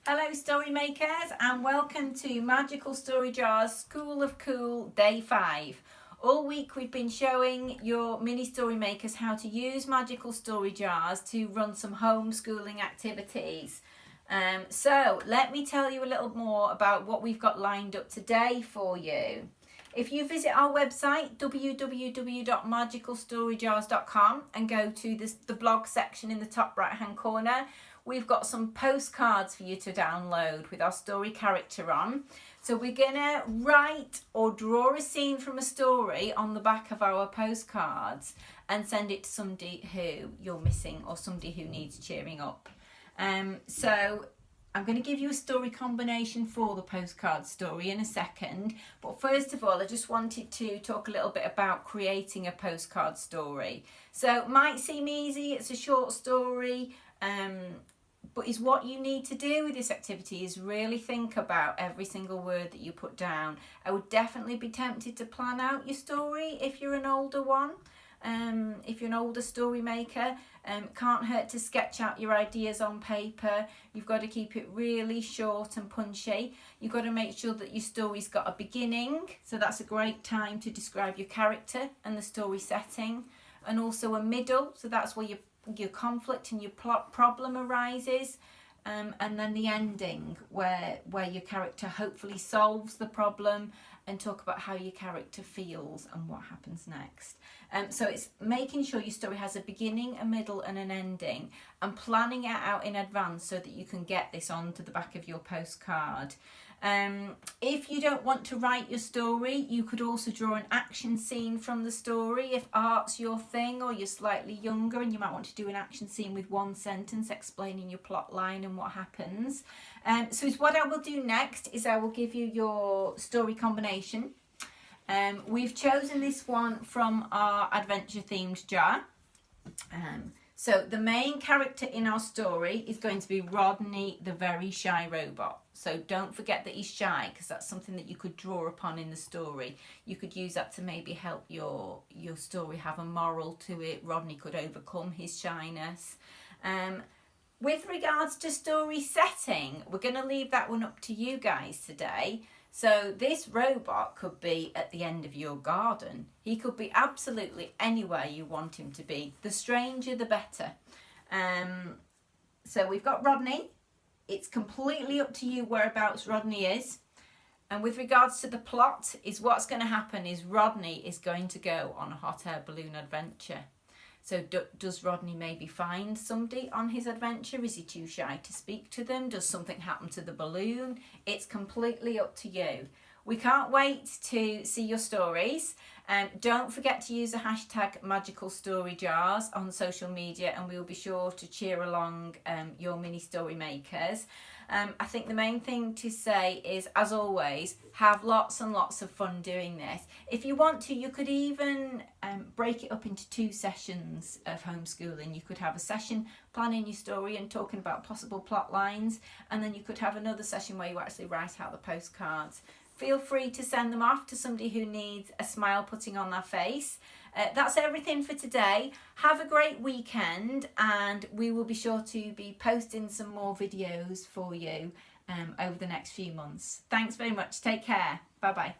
Hello story makers, and welcome to Magical Story Jars School of Cool Day 5. All week we've been showing your mini story makers how to use magical story jars to run some homeschooling activities. So let me tell you a little more about what we've got lined up today for you. If you visit our website www.magicalstorygars.com and go to the blog section in the top right hand corner, we've got some postcards for you to download with our story character on. So we're going to write or draw a scene from a story on the back of our postcards and send it to somebody who you're missing or somebody who needs cheering up. So I'm going to give you a story combination for the postcard story in a second, but first of all I just wanted to talk a little bit about creating a postcard story. So it might seem easy, it's a short story, but is what you need to do with this activity is really think about every single word that you put down. I would definitely be tempted to plan out your story if you're an older one. If you're an older story maker, can't hurt to sketch out your ideas on paper. You've got to keep it really short and punchy. You've got to make sure that your story's got a beginning, so that's a great time to describe your character and the story setting, and also a middle, so that's where your conflict and your plot problem arises, and then the ending where your character hopefully solves the problem, and talk about how your character feels and what happens next. So it's making sure your story has a beginning, a middle and an ending, and planning it out in advance so that you can get this onto the back of your postcard. If you don't want to write your story, you could also draw an action scene from the story if art's your thing, or you're slightly younger and you might want to do an action scene with one sentence explaining your plot line and what happens. So what I will do next is I will give you your story combination. We've chosen this one from our adventure themed jar. So the main character in our story is going to be Rodney, the very shy robot. So don't forget that he's shy, because that's something that you could draw upon in the story. You could use that to maybe help your story have a moral to it. Rodney could overcome his shyness. With regards to story setting, we're going to leave that one up to you guys today. So this robot could be at the end of your garden. He could be absolutely anywhere you want him to be. The stranger, the better. So we've got Rodney. It's completely up to you whereabouts Rodney is. And with regards to the plot, is what's going to happen is Rodney is going to go on a hot air balloon adventure. So does Rodney maybe find somebody on his adventure? Is he too shy to speak to them? Does something happen to the balloon? It's completely up to you. We can't wait to see your stories. Don't forget to use the hashtag #MagicalStoryJars on social media, and we'll be sure to cheer along your mini story makers. I think the main thing to say is, as always, have lots and lots of fun doing this. If you want to, you could even break it up into 2 sessions of homeschooling. You could have a session planning your story and talking about possible plot lines, and then you could have another session where you actually write out the postcards. Feel free to send them off to somebody who needs a smile putting on their face. That's everything for today. Have a great weekend, and we will be sure to be posting some more videos for you over the next few months. Thanks very much. Take care. Bye bye.